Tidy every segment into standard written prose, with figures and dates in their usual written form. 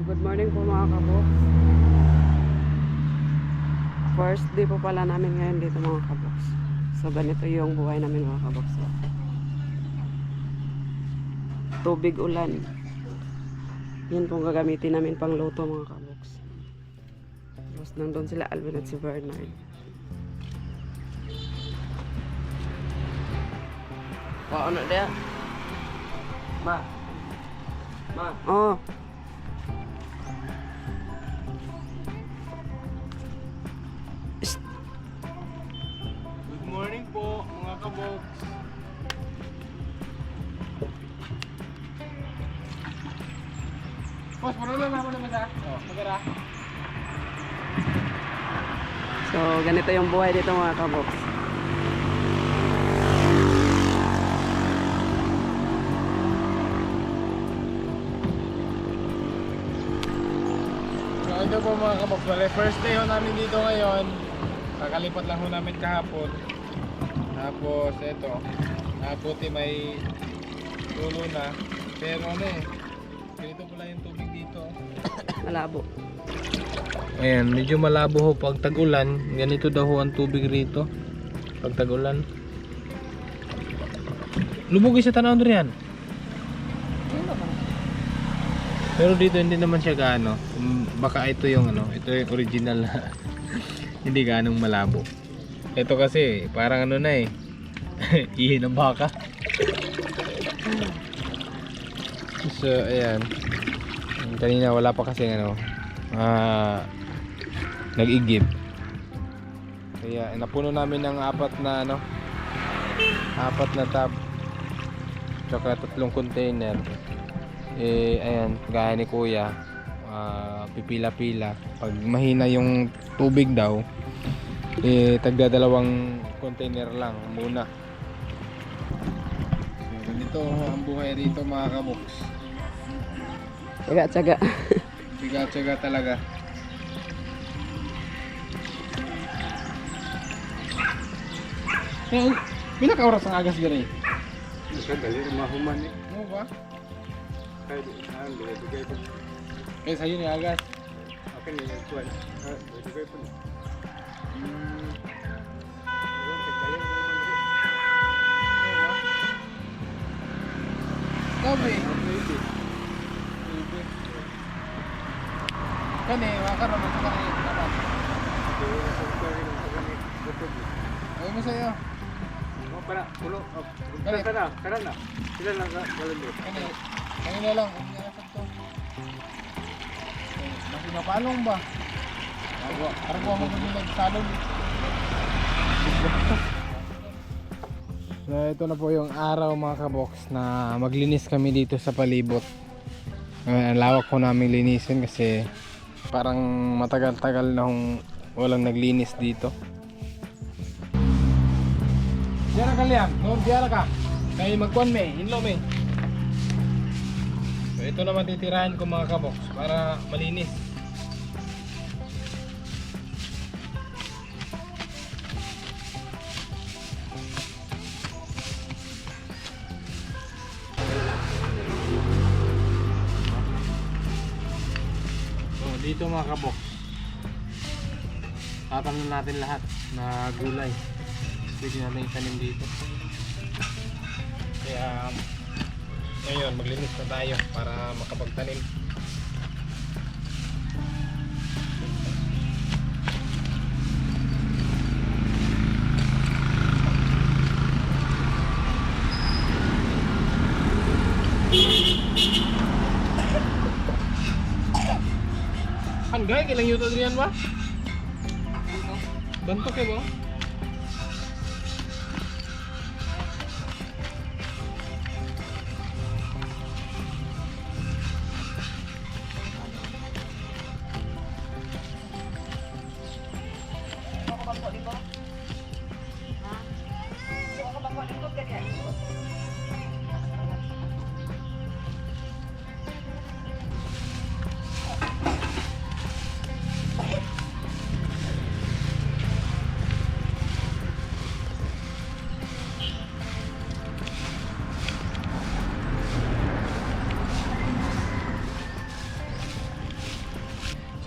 Good morning po mga kabox. First day po pala namin ngayon dito mga kabox. So ganito yung buhay namin mga kabox. Tubig ulan. Yan pong gagamitin namin pang luto mga kabox. Tapos nandun sila Alvin at si Bernard. Ano dia? Ma. Oh. Good morning po mga kabox. Boss, marunong na ako naman sa. Magara. So ganito yung buhay dito mga kabox. So ito po mga kabox. First day ho namin dito ngayon. Kakalipat lang ho namin kahapon. Tapos ito. Nabuti may tulo na. Pero ganito pala yung tubig dito. Malabo. Ayan, medyo malabo ho pag tag-ulan. Ganito daw ho ang tubig rito pag tag-ulan. Lubog sa tanaw riyan. Pero dito hindi naman siya gaano. Baka ito yung ito yung original na hindi gaanong malabo. Ito kasi parang ihi ng baka. So ayan. Kanina wala pa kasi nag-igib. Kaya napuno namin ng apat na tub. Tsaka 3 container. Ayan, gaya ni kuya, pipila-pila. Pag mahina yung tubig daw, tagdadalawang container lang muna. So, ganito ang buhay rito mga kabox. Tsaga-tsaga. Tiga-tiga talaga. Pila ka oras ang agas gani? Dali mahuman ni. Ano ba? Kaya bigay po. Kaya sa'yo ni agas. Akin ni kuan. Bigay po. Sabi. Kani, makaroon mo sa kani. Ayaw mo sa'yo. Para pulo. Karan na. Sila lang ka balon. Kanina lang, kung nga sa ito. Masih mapalong ba? Parang ko mo nagsalong. So ito na po yung araw mga kabox na maglinis kami dito sa palibot. Ang lawak ko namin linisin kasi parang matagal-tagal na walang naglinis dito. Diara ka liam, diara ka. Kaya magkuhan hinlo me. So ito naman titirahan ko mga kabox para malinis. So dito mga kabox, tatanim natin lahat na gulay. Pwede natin itanim dito. Kaya ngayon maglinis na tayo para makapagtanim. Hanggay, kailang yuto din yan ba? Bantok ba?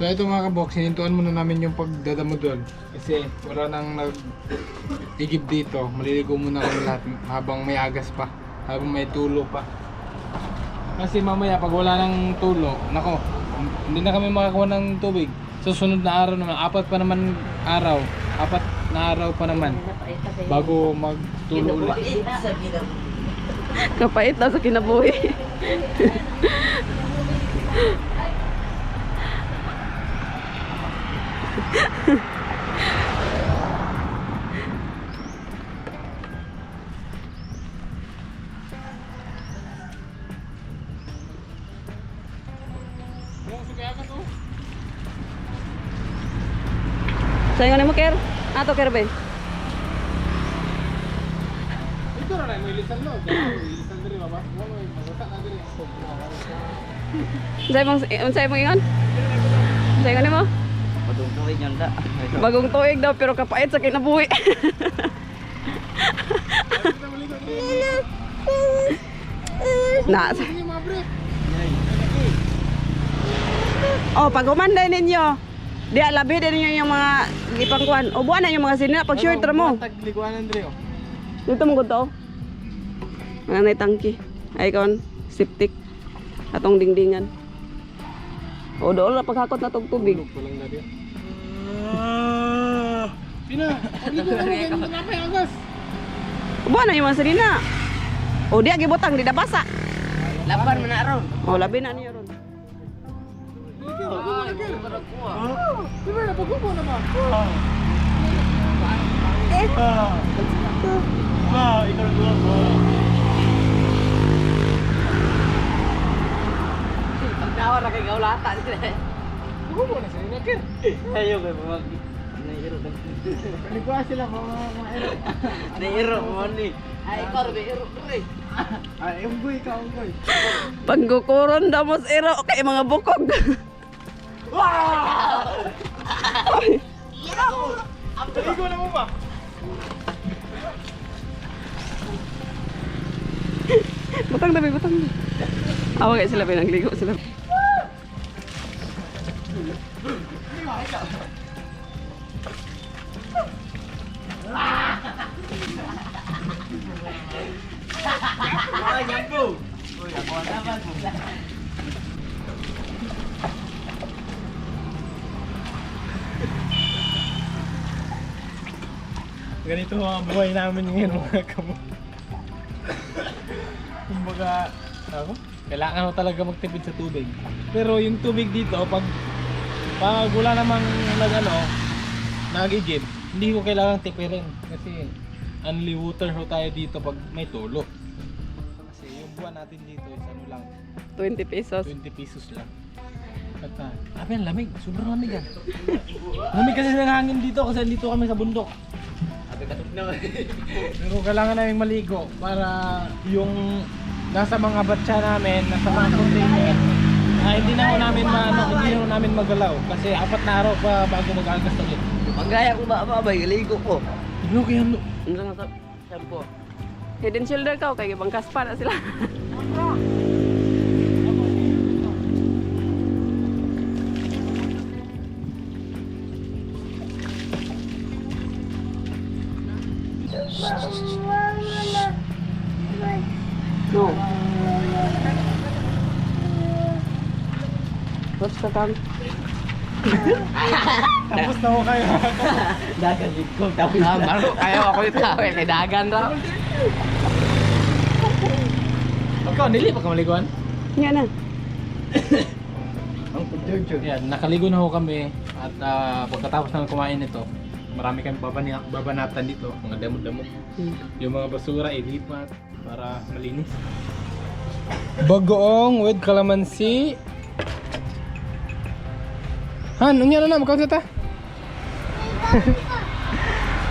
So ito mga kabox, hinintuan muna namin yung pagdadamo doon. Kasi wala nang nag-igib dito. Maliligo muna kami lahat habang may agas pa. Habang may tulo pa. Kasi mamaya pag wala nang tulo, nako, hindi na kami makakuha ng tubig. Sa sunod na araw naman, 4 pa naman araw. 4 na araw pa naman bago magtulo ulit. Kapait na sa kinabuhi. Sa'yo nga mo, Ker? Ato, Ker, be? Ito na may ilisan no. Ilisan diri ba? May magata na diri. Sa'yo mo ingon? Sa'yo nga mo? Bagong tuwid yun da. Bagong tuig daw, pero kapait sa kinabuhi. Na. Oh, pag humanday ninyo, di labi din ninyo yung mga gipangkuan. O buwan na yung mga sinina pag short ra mo. Tagliguanan diri oh. Dito mo to. Nga na tangki. Ay kon, septic. Atong dingdingan. O doon na paghakot na tog tubig. Walang dali. Pina, ligo na rin napay agas. Buwan na yung mga sinina. O di gibutang di dabasa. Laban mo na ron. O labi na niyo ron. Di ba napagupo na ba? Ikaw na tulog mo. Pagdawa na kay gaulata sila. Pagupo na sila nakir. Ayaw kay mga nairo. Liguan sila mga ero. Nairo mo ni. Ay, ikaw rin nairo rin. Ay, unggoy ka, unggoy. Paggukuron damos ero kay mga bukog. Ligo na mo ba? Butang na, butang na. Awa kayo sila, pinagligo sila. Ay, nyampo. Uy, ako naman. Ganito ang buhay namin ngayon mga kamo. Kumbaga, kailangan mo talaga magtipid sa tubig. Pero yung tubig dito, pag wala namang nag-igib, hindi ko kailangan tipirin. Kasi only water ho tayo dito pag may tulo. Kasi yung buwan natin dito is ano lang, 20 pesos. 20 pesos lang. At ang lamig, sobrang lamig yan. Lamig kasi ng hangin dito kasi dito kami sa bundok. Pero kailangan namin maligo para yung nasa mga batsa namin, nasa mga container, hindi na namin magalaw kasi 4 na araw pa bago mag-agas ulit. Magaya ko ba abay, ligo ko. Ano kaya ano? Ano nga sa shampoo? Head and shoulder ka, kay bangkas pa na sila. No. What's the time? Tapos na ko kayo. Dagan din ko. Tapos maro kayo ako yung tao kay dagan raw. Ikaw, nili pa ka maliguan? Nga na. Ang pagjojo. Yan, nakaligo na ho kami at pagkatapos namin kumain nito, marami kami babanatan dito, mga damo-damo. Yung mga basura ilipat para malinis. Bagoong with calamansi. Han, unya na magkausa ta?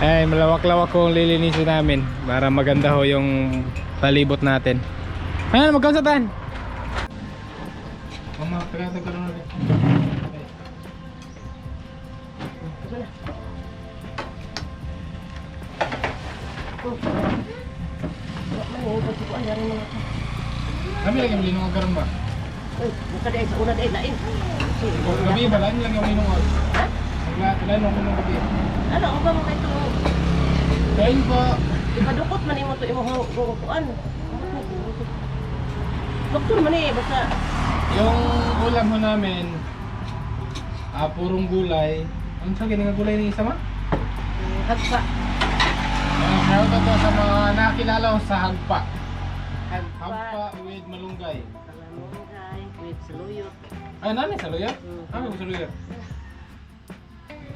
Ay, malawak-lawak ko ang lilinisin namin para maganda ho yung palibot natin. Han, magkausa ta? Mama, tagatag ka na natin. Kami lagi beli nung karon ba? Buka dahil sa una dahil lain. Gabi ba? Lain lang yung minungol. Ha? Lain lang minung gabi. Ano, ang ba mga ito? Kain po. Ipadukot man imo to imo hukuan. Doktor man eh, basta Yung ulam ho namin, purong gulay. Ano sa nga gulay ni isa ma? hagpa. Shout out to sa mga nakilala ko sa hagpa. Hagpa. Hagpa with malunggay. Kalamungay, with saluyot. Ay, nani sa luya? Mm. Ano sa luya?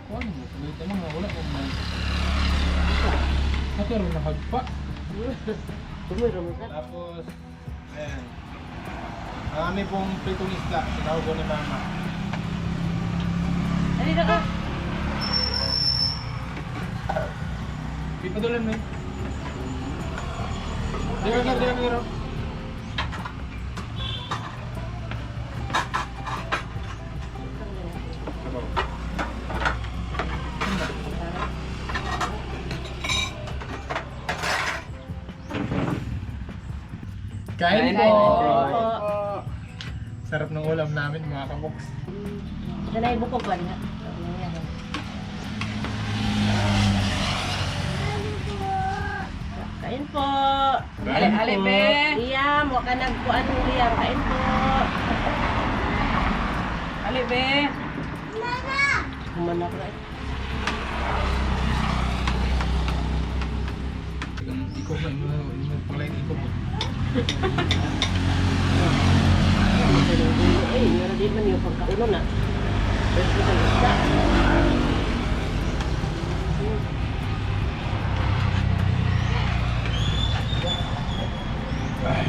Kuha mo sa luya tama nga wala kung may. Nakaroon na hagpa. Tumiro mo sa. Tapos, ayan. Marami pong pritong isda. Sinawag ko ni mama. Dali na ka. Ipadulan mo eh. Dira. Kain po! Sarap ng ulam namin mga kaboks. Danay bukog ba niya? Kain po. Ali, be. Iyam, wag ka nagkuan mo iyam. Kain po. Ali, be. Kumanak na. Iko ba? Palay iko po. Eh, meron din man yung pagkauno na. Pero sa isda.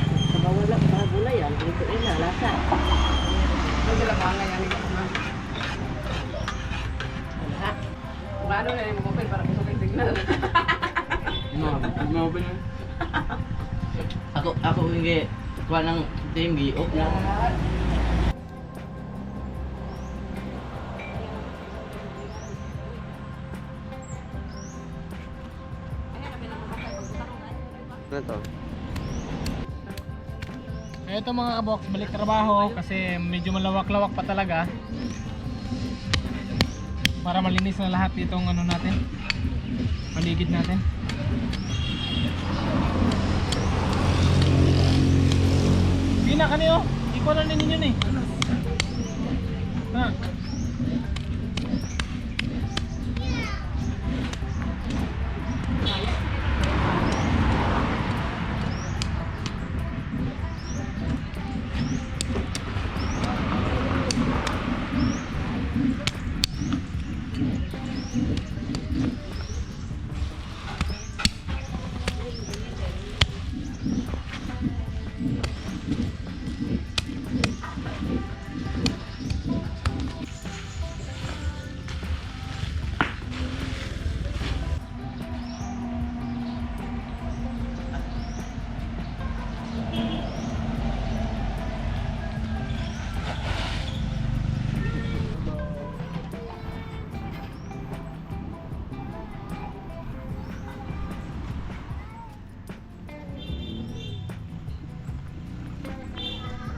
Sa bawala, sa gulay yan. Dito ina, lasa. Ano sila pa nga yan? Ha? Paano na yung mobile para kusupin signal? Mababa yun. Ako hindi kuha ng team gi-off lang. Ano to? Ito mga kabox, balik trabaho kasi medyo malawak-lawak pa talaga. Para malinis na lahat itong ano natin. Paligid natin. Pina kaniyo, ikaw na ninyo ni. Ha.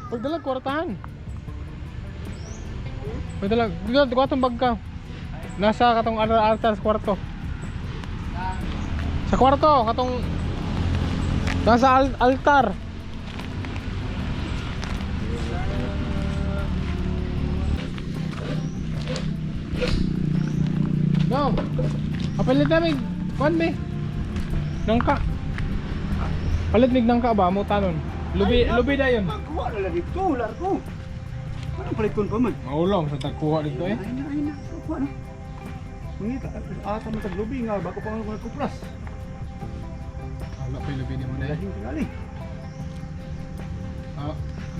Pagdalag, kwartahan. Pagdalag, dito, katong bag ka. Nasa katong altar sa kwarto. Sa kwarto, katong nasa altar. No. Papalit namin, kuan be. Nangka. Palit mig nangka ba mo tanon. Lubi dayon. Magkuha na lang dito, ular ko. Anong palikon pa man? Maulong sa tagkuha dito eh. Ay na, kuha na. Mangita, ata mo taglubi nga, bako pa nga nagkuplas. Wala pa yung lubi ni mo na eh. Dahil tingali.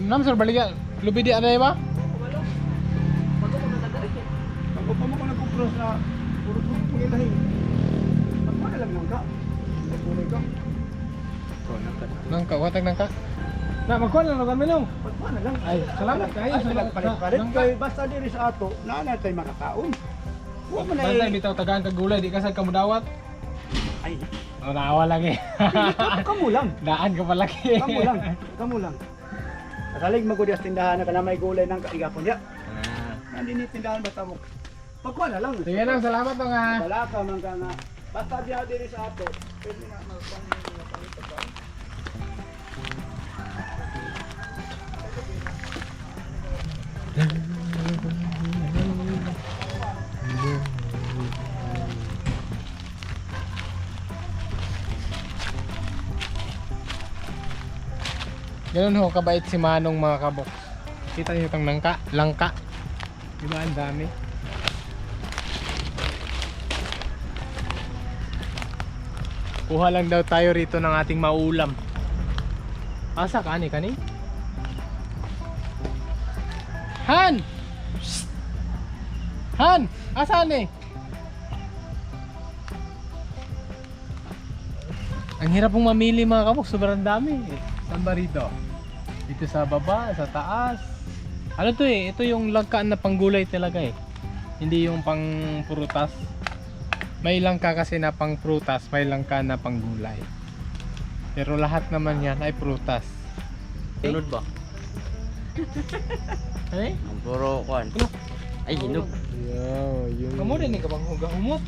Nam sir, balik yan. Lubi di ada ba? Bako pa mo ka nagkuplas na puro pangilahin. Magkuha na lang lang ka. Nagkulay ka. Nangka, watag nangka. Na, magkuha na lang kami nung. Magkuha na lang. Ay, salamat kayo. Salamat. Palit-palit. Nangka. Kaya basta diri sa ato, naanay tayo makakaon. Huwag mo na Bantay, bitaw tagaan kag gulay, di ka sa kamudawat. Ay, Naawa lang eh. kamu lang. Daan ka palaki. Kamu lang. Kamu lang. Kasalig magudiyas tindahan na kana may gulay ng kaigapon ya. Ah. Nandini tindahan basta mo. Pagkuha na lang. Sige lang, salamat to nga. Wala ka man ka nga. Basta biya diri sa ato. Pwede na magpangin na pangit ka. Ganun ho, kabait si Manong mga kabok. Kita niyo itong langka. Diba, ang dami. Kuha lang daw tayo rito ng ating maulam. Asa ka ni kani? Han! Shh! Han! Asa ni? Ang hirap pong mamili mga kabok, sobrang dami. Saan ba rito? Dito sa baba, sa taas. Ano to eh? Ito yung langkaan na panggulay talaga eh. Hindi yung pang prutas. May langka kasi na pang prutas, may langka na panggulay. Pero lahat naman yan ay prutas. Sunod ba? Ano eh? Ang puro kuan. Ay, hinog. Yo, kamu din ka bang humot?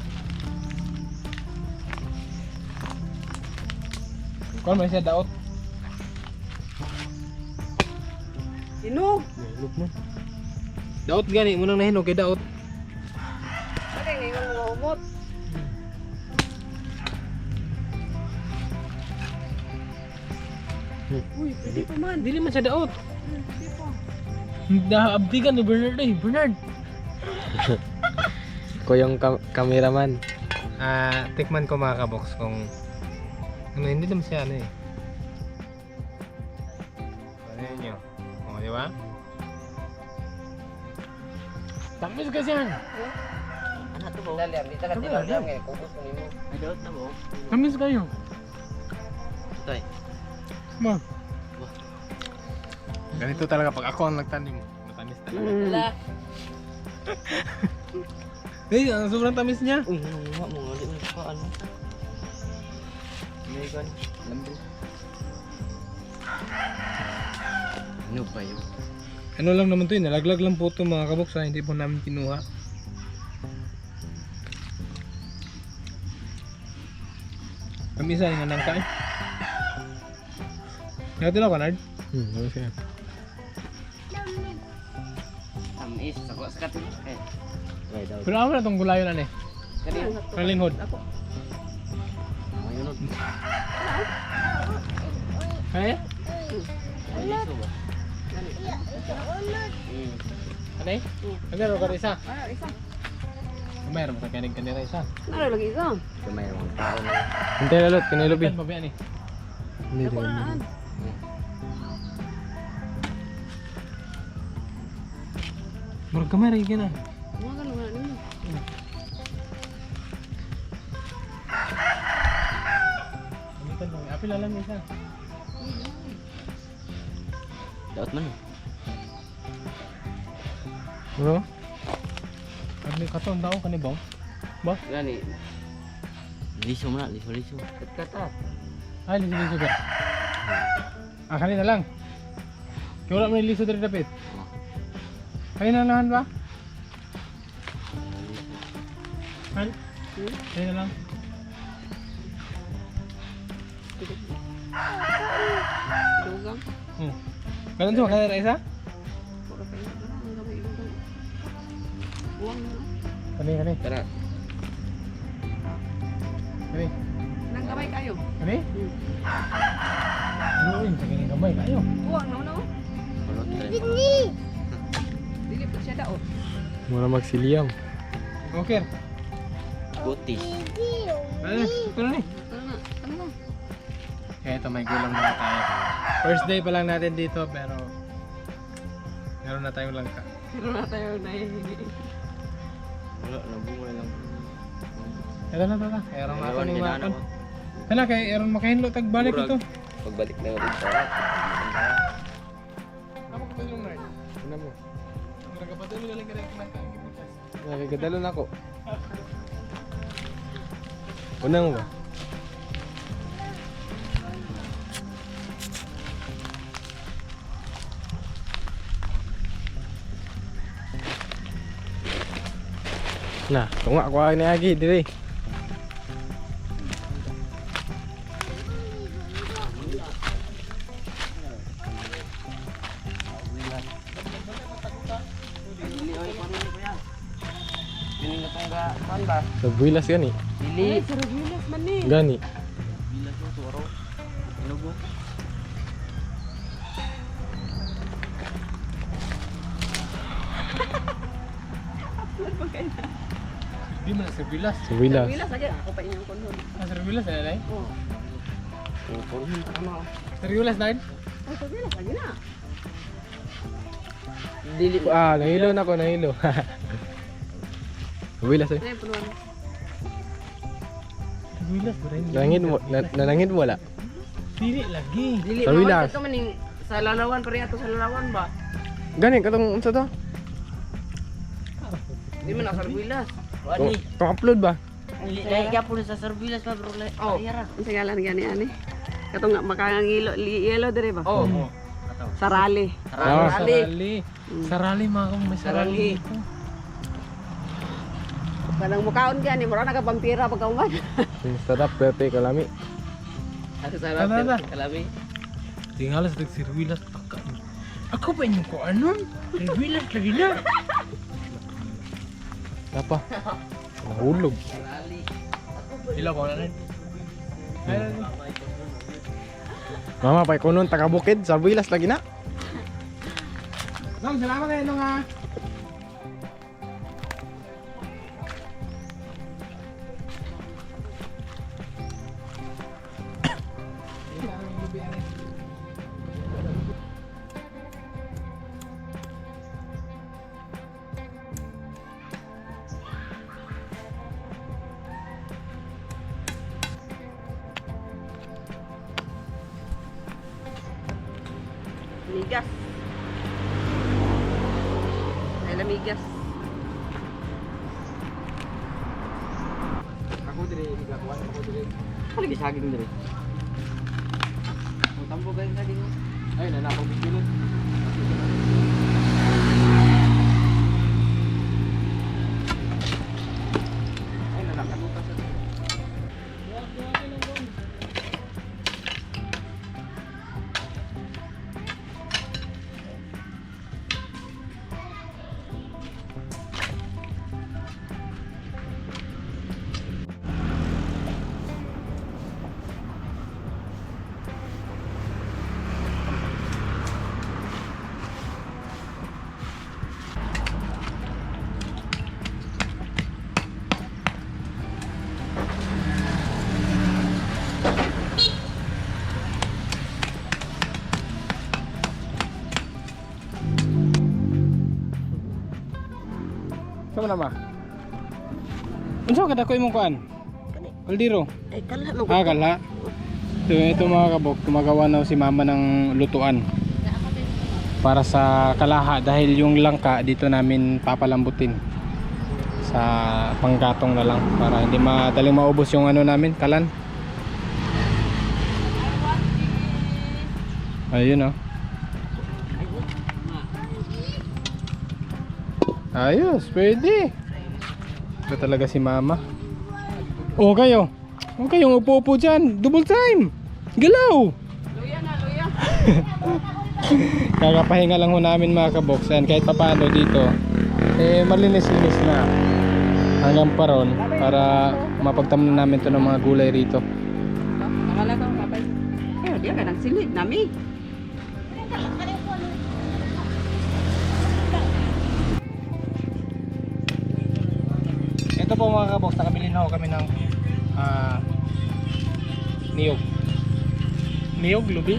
Kon may siya daot. Hinog. Hinog mo. Daot gani mo nang nahinog kay daot. Bakit ngayon mo umot? Uy, pwede pa man. Dili man siya daot. Pwede pa. Naabdigan ni Bernard eh. Bernard. Ko yung cameraman. Tikman ko mga kabox kung ano, hindi naman siya ano eh. Ano yun nyo? O, di ba? Tamis kasi yan. Ano to ba? Dali, di talaga Tama, tinawag ngayon. Kubos mo nimo. Ay, daot na mo. Tamis kayo. Ito eh. Ma. Ganito talaga pag ako ang nagtanim. Matamis talaga. Wala. Eh, sobrang tamis niya. Uy, ano nga mo? Hindi mo pa ano. May gan. Lambo. Ano ba yun? Ano lang naman to eh. Nalaglag lang po ito mga kabox ha. Hindi po namin kinuha. Kamisa nga nang kain. Natin ako, Nard. Okay siya. Tamis, ako sa katin. Ay, daot. Pero ako na itong gulayo na eh. Kani, Kalinghod. Ayun o. Kaya? Ay, liso ba? Ano eh? Nagaro ka isa. Ah, isa. Mayroon mo sa kanig kanira isa. Ano lagi isa? Kamay mga tao na. Hintay lalot, kinilobi. Ilan pa ba yan eh? Hindi Ako din. naan. Murag kamay rin na. Mga ganun nga ninyo. Gamitan lang. Apil alam isa. Daot man. Bro? Ano yung katon tao kanibang? Ba? gani. Liso mo na, liso. Kata. Ay, liso ba? Kanina lang. Kaya wala mo yung liso dari dapit. Kanina naman ba? Han? Kanina lang. Dugang. Ganun siya, kanina isa? Pura pa yun. Ang gamay dugang. Uwang na. Kani. Tara. Kani. Nang gamay kayo. Kani? Ano yun? Sa kini gamay kayo. Uwang na, no? Kulot na rin. Dili pa siya daot. Mura magsiliam. Okay. Butis. Ano? Ito na ni. Ano na? Ano na? Kaya ito may gulang na tayo. First day pa lang natin dito pero meron na tayong langka. Pero na tayo nahihingi. Wala, nabunga lang. Ito na. Erong ako Ewan, ni ginana Makon. ko. Tala kay Erong makahinlo tagbalik Murag. ito. Pagbalik na ulit sa Ako ko yung nerd. Ano mo? Mura ka pa doon galing ka rin langka. Nagkadalon ako. Unang mo ba? Nah, tungak ko ni lagi diri. Ini nga itong kuhan ba? Nagbuilas gani. Dili. Sarap man ni. Gani. Bilas mo tuwaro. Ano po? Di man sa bilas. Nagbuilas. Bilas lagi ako pa inyong konhon. Sa bilas na lang. Oh. Tungkol. Sa bilas na. Ay, sa bilas lagi na. Dili. Ah, nahilo na ko, nahilo. Nagbuilas eh. Ay, punuan. Bilas ba rin? Nanangin mo, nanangin mo wala. Dili lagi. Dili Sa bilas. ka man ning sa lalawan pare ato sa lalawan ba? Gani katong unsa to? Di man sa bilas. Wani. Tong upload ba? Dili na gyapon sa Serbilas pa bro. Oh. Unsa ngalan gani ani? Katong nga makangilo yellow dire ba? Oh. Sarali. Ah. Sarali. Sarali mga kong may sarali. Kanang mukaon gani mura na ka vampira pagka uman. Sarap perte kalami. Ako Tara. Kalami. Tingala sa Serbilas. Ako pa inyong ko anon? Serbilas lagi na. Apa? Nahulog. Ila ko na rin. Mama pay kunon taga bukid sa Builas lagi na. Long, salamat kayo nung Migas. Ay lamigas. Ako dire, nagkakuan ako dire. Lagi saging diri. Tambo kayo saging mo. Ay, nanakaw bibilot. Ay, nanakalutas sa Kamu nama? Unsa kada ko imong kuan? Kaldero. Ay kala mo. Ah, kala. Ito mga kabok, gumagawa na si mama ng lutuan para sa kalaha dahil yung langka dito namin papalambutin sa panggatong na lang para hindi madaling maubos yung ano namin, kalan. Ayun oh. Ayos, pwede. Ito talaga si mama. Oh kayo. Huwag kayong upo-upo dyan. Double time. Galaw. Luya na, luya. Kakapahinga lang ho namin mga kaboks. And kahit papaano dito, eh malinis-linis na hanggang paron para mapagtamnan namin to ng mga gulay rito. Akala ko kapay. Eh, dia ka nang silid nami. Ito po mga kaboks, nakabili na ho kami ng niyog. Niyog, lubi.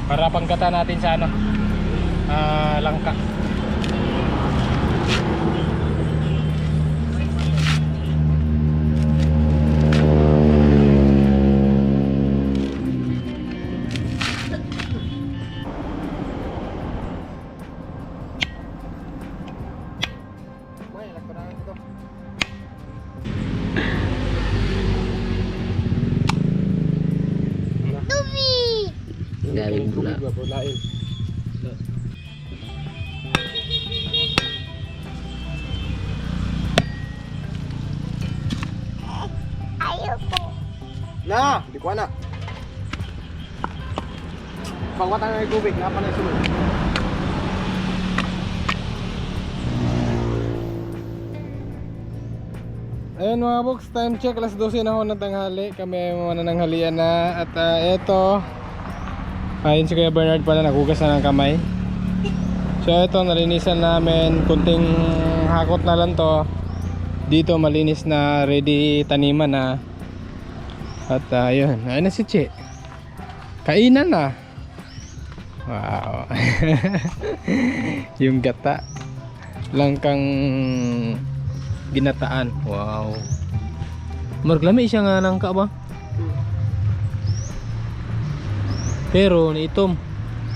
Para panggata natin sa ano, langka. Gawing bula. Bulain. Na, di ko na. Pangwatan na yung tubig, napa na yung sunod. Ayun mga box, time check, alas 12 na ho ng tanghali. Kami ay manananghalian na. At eto, ayun si Kuya Bernard pala, naghugas na ng kamay. So eto, nalinisan namin. Kunting hakot na lang to. Dito malinis na, ready taniman na. At ayun, ayun na si Che. Kainan na. Wow. Yung gata. Langkang ginataan. Wow. Marglami siya nga nangka ba? Pero niitom.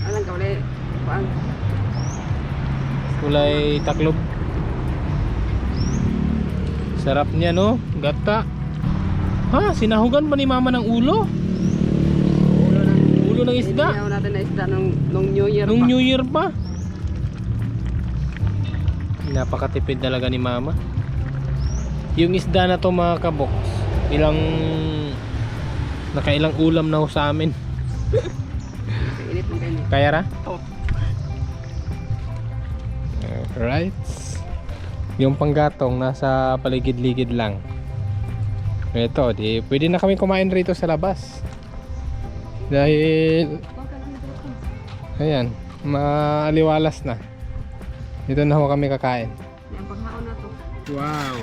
Anong kawali? Pang. Kulay taklob. Sarap niya no? Gata. Ha? Sinahugan pa ni mama ng ulo? Ulo ng isda? Inihaw natin na isda nung New Year Nung pa. New Year pa. Napakatipid talaga ni mama. Yung isda na to mga kabox, nakailang ulam na ho sa amin. Init ng kainin. Kaya ra? Oh. Alright. Yung panggatong nasa paligid-ligid lang. Ito, di pwede na kami kumain rito sa labas. Dahil ayan, maaliwalas na. Dito na ho kami kakain. Yung paghaon na to. Wow.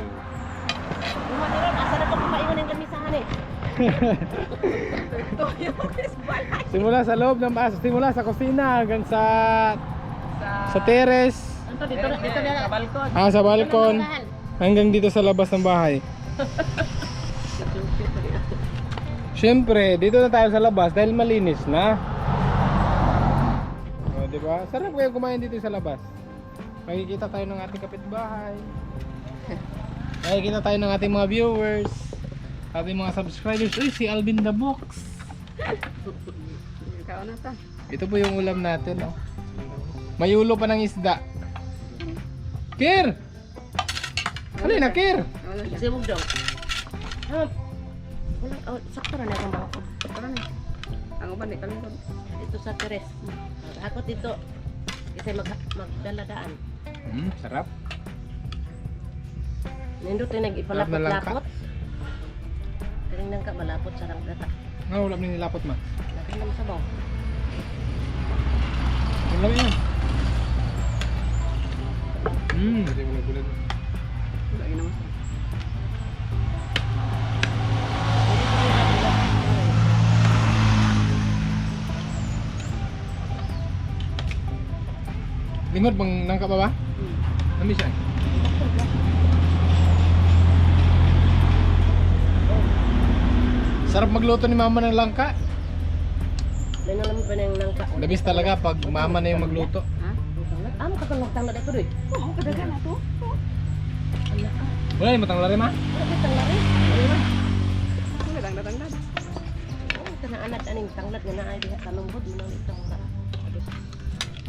Asa na pa kumaingon ng gamisahan eh. Simula sa loob ng baso, simula sa kusina hanggang sa terrace. Dito na balkon. Sa balkon. Hanggang dito sa labas ng bahay. Siyempre, dito na tayo sa labas dahil malinis na. O, diba? Sarap kayo kumain dito sa labas. Makikita tayo ng ating kapitbahay. Makikita tayo ng ating mga viewers. Ating mga subscribers. Uy, si Alvin the Box. Kaon na ta. Ito po yung ulam natin, oh. May ulo pa ng isda. Kir! Ano na, Kir? Wala siya. Kasi mo daw. Sakto na akong bako. Tara na. Ang uban ni kalimod. Dito sa teres. Ako dito. Kasi magdaladaan. Sarap. Nindot na nag-ipalapot-lapot. Tingnan ka malapot sa ranggata. Nga, ulam na nilapot ma. Laki naman sa baw. Ulam yan. Hindi mo nagulat. Wala yun naman. Lingod, bang nangka pa ba? Nami siya. Sarap magluto ni mama ng langka. Lino naman pa na yung nangka. Labis talaga pag mama na yung magluto. Ha? Makatanglag-tanglag ito rin. Oo, kadagan na to. Anak ka. Wala yung matanglari ma? Wala tanglag rin. Wala lang natanggal. Oo, ito na anak aning tanglag nga naay diha kalumbod. Minang ito ka.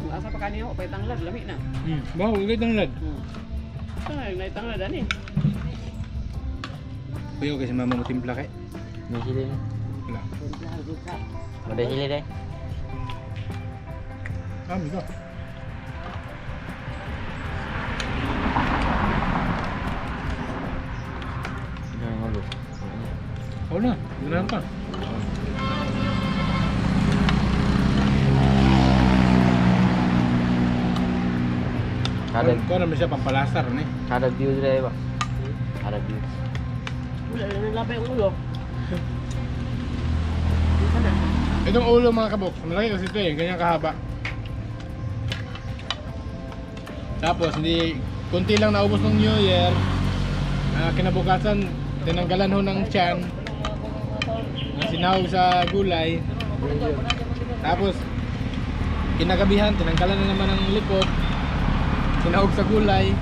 Kung asa pa kaniyo, pay tanglad, lami na. Bawo, ulit ng lad. Ay, naitanglad ani. Kuyo kasi mama mo timpla kay. May hili na. Wala. Maday hili deh. Kami ko. Yang ngulu. Oo na, ganahan pa. Kada Ko naman siya pampalasar ni. kada view deh, Pak. Kada view. Wala na nalabay ang ulo. Itong ulo mga kabok, malaki kasi ito eh, ganyan kahaba. Tapos hindi, kunti lang naubos ng New Year. Kinabukasan, tinanggalan ho ng tiyan. Sinahog sa gulay. Tapos, kinagabihan, tinanggalan na naman ng lipot. Sinahog sa gulay.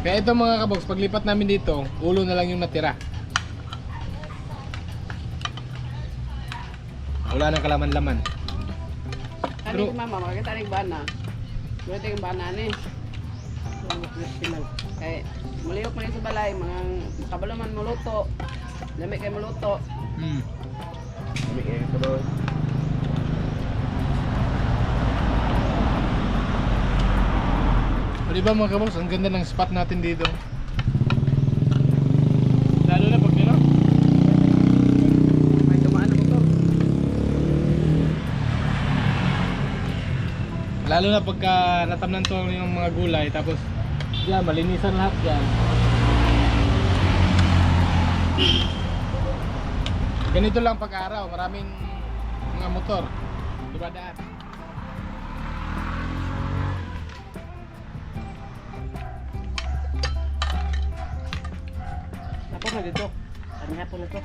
Kaya ito mga kaboks, paglipat namin dito, ulo na lang yung natira. Wala nang kalaman-laman. Kani si mama, makakita ning bana. Buti yung bana ni. Kay muliyok man sa balay, mga kabalo man muluto. Lami kay muluto. O diba mga kaboks, ang ganda ng spot natin dito. Lalo na pag ano, May tumaan na motor. lalo na pagka natamnan to yung mga gulay, tapos yan, malinisan lahat yan. Ganito lang pag-araw, maraming mga motor dumadaan. Ako na dito. Ang hapon na to.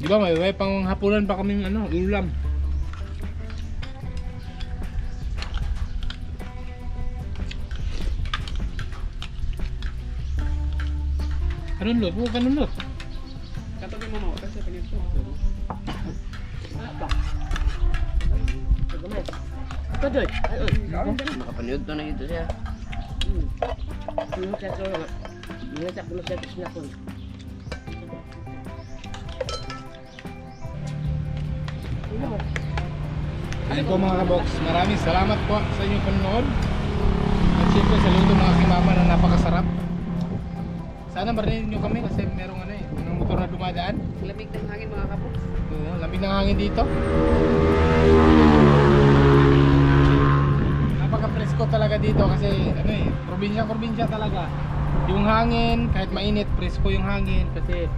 Di ba may pang hapunan pa kaming ano, ulam. Anong lot? Huwag anong lot? Katulad mo mo kasi pinito. Gamay. Ito doy. Makapanood to na ito siya. Ano siya to? Ano siya puno siya sinapon. Ayun po mga kabox, maraming salamat po sa inyong panonood. At syempre saludo mga aking mama na napakasarap. Sana marinig nyo kami kasi merong ano eh, mga motor na dumadaan. Lamig ng hangin mga kapos. Oo, lamig ng hangin dito. Napaka-presko talaga dito kasi ano eh, probinsya talaga. Yung hangin, kahit mainit, presko yung hangin kasi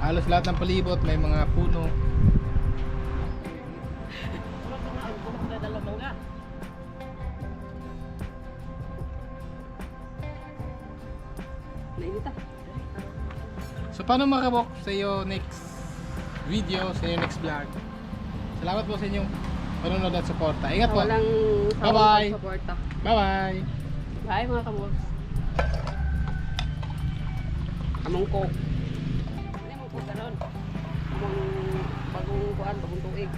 halos lahat ng palibot may mga puno. Nainita. So paano mga kabok sa iyo next video, sa iyo next vlog. Salamat po sa inyong panonood at suporta. Ingat po. Walang Bye-bye. suporta. Bye-bye. Bye mga kapos. Among coke. Ano yung coke ganon? Among bagong kuan, bagong tuig.